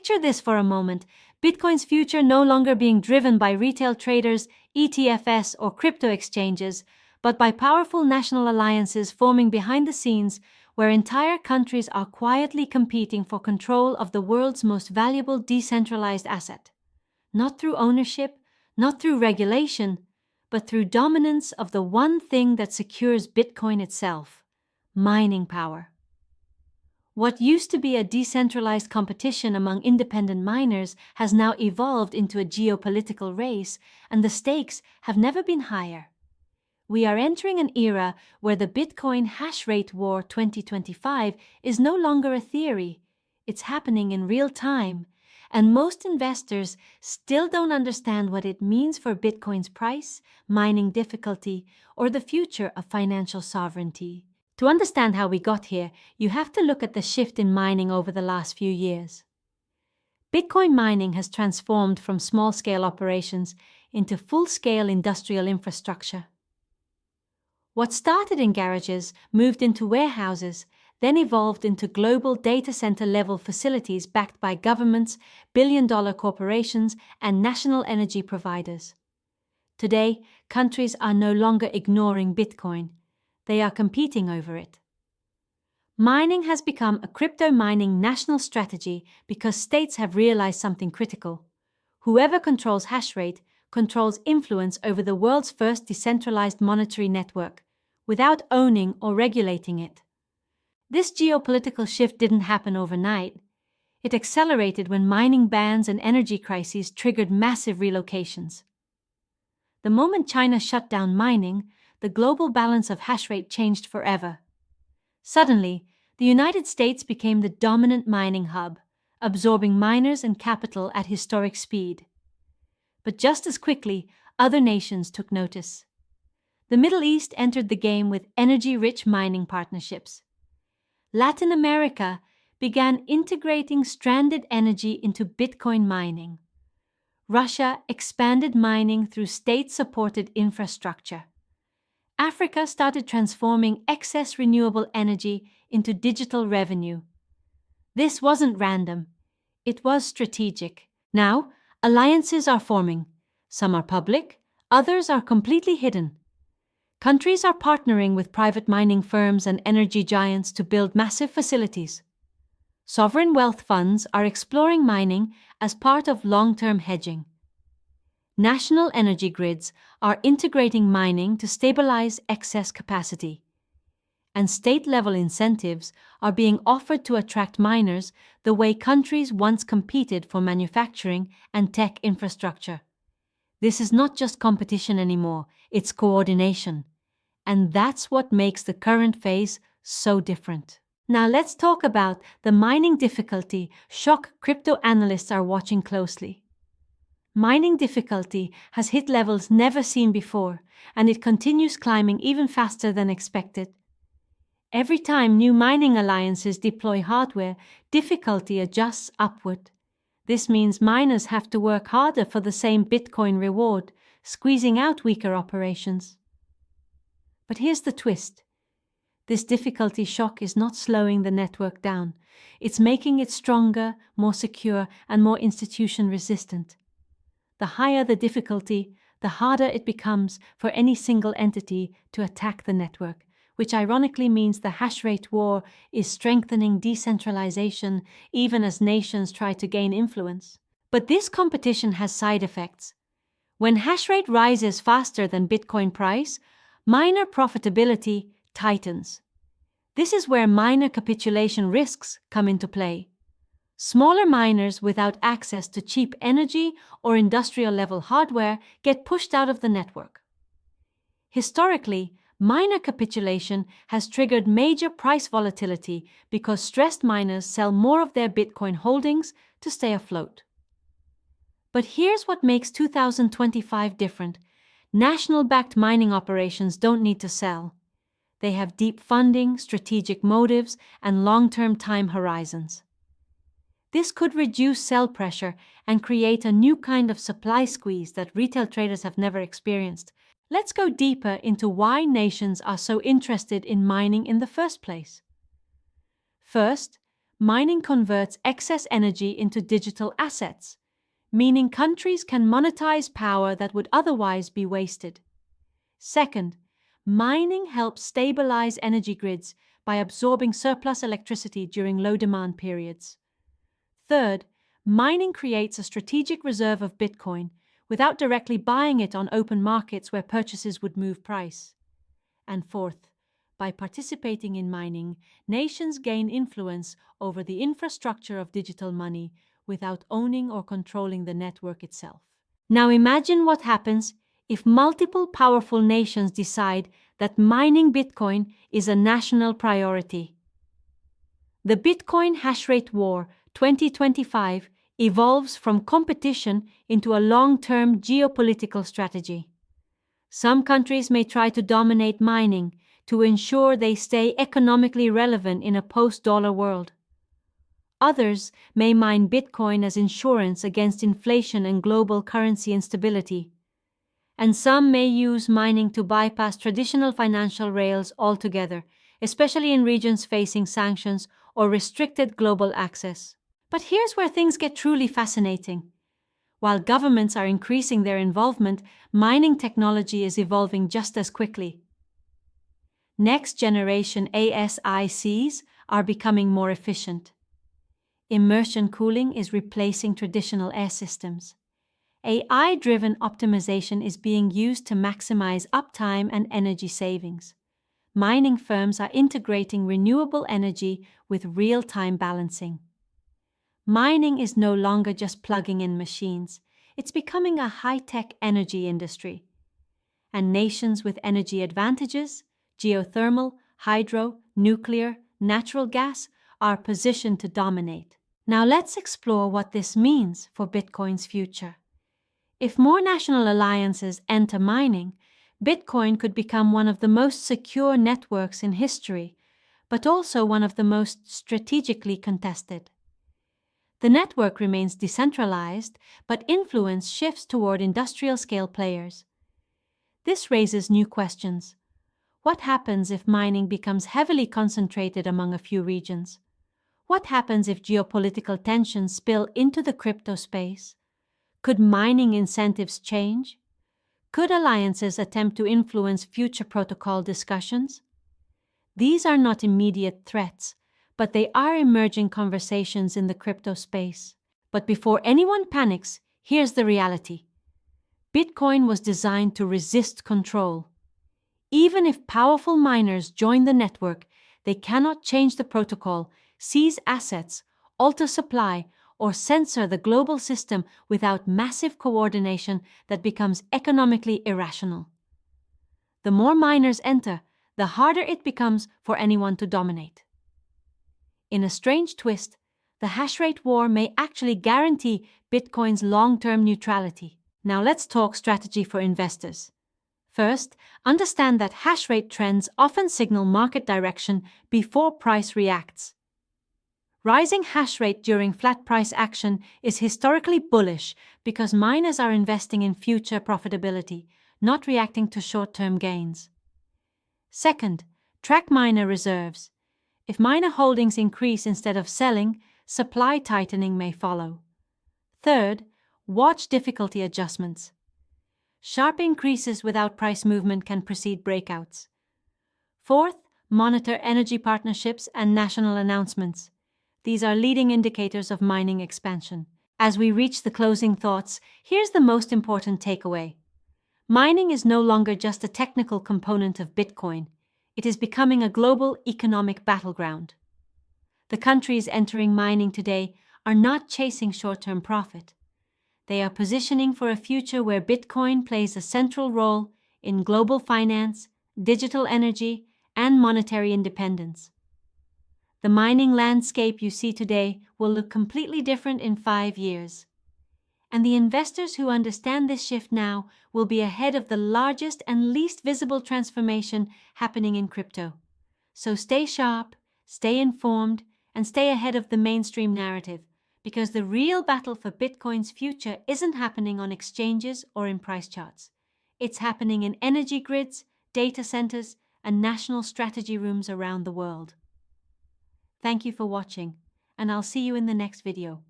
Picture this for a moment. Bitcoin's future no longer being driven by retail traders, ETFs, or crypto exchanges, but by powerful national alliances forming behind the scenes where entire countries are quietly competing for control of the world's most valuable decentralized asset. Not through ownership, not through regulation, but through dominance of the one thing that secures Bitcoin itself: mining power. What used to be a decentralized competition among independent miners has now evolved into a geopolitical race, and the stakes have never been higher. We are entering an era where the Bitcoin Hashrate War 2025 is no longer a theory. It's happening in real time, and most investors still don't understand what it means for Bitcoin's price, mining difficulty, or the future of financial sovereignty. To understand how we got here, you have to look at the shift in mining over the last few years. Bitcoin mining has transformed from small-scale operations into full-scale industrial infrastructure. What started in garages moved into warehouses, then evolved into global data center-level facilities backed by governments, billion-dollar corporations, and national energy providers. Today, countries are no longer ignoring Bitcoin. They are competing over it. Mining has become a crypto mining national strategy because states have realized something critical. Whoever controls Hashrate controls influence over the world's first decentralized monetary network, without owning or regulating it. This geopolitical shift didn't happen overnight. It accelerated when mining bans and energy crises triggered massive relocations. The moment China shut down mining, the global balance of Hashrate changed forever. Suddenly, the United States became the dominant mining hub, absorbing miners and capital at historic speed. But just as quickly, other nations took notice. The Middle East entered the game with energy-rich mining partnerships. Latin America began integrating stranded energy into Bitcoin mining. Russia expanded mining through state-supported infrastructure. Africa started transforming excess renewable energy into digital revenue. This wasn't random. It was strategic. Now, alliances are forming. Some are public, others are completely hidden. Countries are partnering with private mining firms and energy giants to build massive facilities. Sovereign wealth funds are exploring mining as part of long-term hedging. National energy grids are integrating mining to stabilize excess capacity. And state-level incentives are being offered to attract miners the way countries once competed for manufacturing and tech infrastructure. This is not just competition anymore, it's coordination. And that's what makes the current phase so different. Now let's talk about the mining difficulty shock crypto analysts are watching closely. Mining difficulty has hit levels never seen before, and it continues climbing even faster than expected. Every time new mining alliances deploy hardware, difficulty adjusts upward. This means miners have to work harder for the same Bitcoin reward, squeezing out weaker operations. But here's the twist. This difficulty shock is not slowing the network down. It's making it stronger, more secure, and more institution-resistant. The higher the difficulty, the harder it becomes for any single entity to attack the network, which ironically means the Hashrate war is strengthening decentralization even as nations try to gain influence. But this competition has side effects. When Hashrate rises faster than Bitcoin price, miner profitability tightens. This is where miner capitulation risks come into play. Smaller miners without access to cheap energy or industrial-level hardware get pushed out of the network. Historically, miner capitulation has triggered major price volatility because stressed miners sell more of their Bitcoin holdings to stay afloat. But here's what makes 2025 different. National-backed mining operations don't need to sell. They have deep funding, strategic motives, and long-term time horizons. This could reduce sell pressure and create a new kind of supply squeeze that retail traders have never experienced. Let's go deeper into why nations are so interested in mining in the first place. First, Mining converts excess energy into digital assets, meaning countries can monetize power that would otherwise be wasted. Second, mining helps stabilize energy grids by absorbing surplus electricity during low demand periods. Third, mining creates a strategic reserve of Bitcoin without directly buying it on open markets where purchases would move price. And fourth, by participating in mining, nations gain influence over the infrastructure of digital money without owning or controlling the network itself. Now imagine what happens if multiple powerful nations decide that mining Bitcoin is a national priority. The Bitcoin Hashrate War 2025 evolves from competition into a long-term geopolitical strategy. Some countries may try to dominate mining to ensure they stay economically relevant in a post-dollar world. Others may mine Bitcoin as insurance against inflation and global currency instability. And some may use mining to bypass traditional financial rails altogether, especially in regions facing sanctions or restricted global access. But here's where things get truly fascinating. While governments are increasing their involvement, mining technology is evolving just as quickly. Next-generation ASICs are becoming more efficient. Immersion cooling is replacing traditional air systems. AI-driven optimization is being used to maximize uptime and energy savings. Mining firms are integrating renewable energy with real-time balancing. Mining is no longer just plugging in machines. It's becoming a high-tech energy industry. And nations with energy advantages, geothermal, hydro, nuclear, natural gas, are positioned to dominate. Now let's explore what this means for Bitcoin's future. If more national alliances enter mining, Bitcoin could become one of the most secure networks in history, but also one of the most strategically contested. The network remains decentralized, but influence shifts toward industrial-scale players. This raises new questions. What happens if mining becomes heavily concentrated among a few regions? What happens if geopolitical tensions spill into the crypto space? Could mining incentives change? Could alliances attempt to influence future protocol discussions? These are not immediate threats, but they are emerging conversations in the crypto space. But before anyone panics, here's the reality. Bitcoin was designed to resist control. Even if powerful miners join the network, they cannot change the protocol, seize assets, alter supply, or censor the global system without massive coordination that becomes economically irrational. The more miners enter, the harder it becomes for anyone to dominate. In a strange twist, the hashrate war may actually guarantee Bitcoin's long-term neutrality. Now let's talk strategy for investors. First, understand that hashrate trends often signal market direction before price reacts. Rising hashrate during flat price action is historically bullish because miners are investing in future profitability, not reacting to short-term gains. Second, track miner reserves. If miner holdings increase instead of selling, supply tightening may follow. Third, watch difficulty adjustments. Sharp increases without price movement can precede breakouts. Fourth, monitor energy partnerships and national announcements. These are leading indicators of mining expansion. As we reach the closing thoughts, here's the most important takeaway. Mining is no longer just a technical component of Bitcoin. It is becoming a global economic battleground. The countries entering mining today are not chasing short-term profit. They are positioning for a future where Bitcoin plays a central role in global finance, digital energy, and monetary independence. The mining landscape you see today will look completely different in 5 years. And the investors who understand this shift now will be ahead of the largest and least visible transformation happening in crypto. So stay sharp, stay informed, and stay ahead of the mainstream narrative, because the real battle for Bitcoin's future isn't happening on exchanges or in price charts. It's happening in energy grids, data centers, and national strategy rooms around the world. Thank you for watching. and I'll see you in the next video.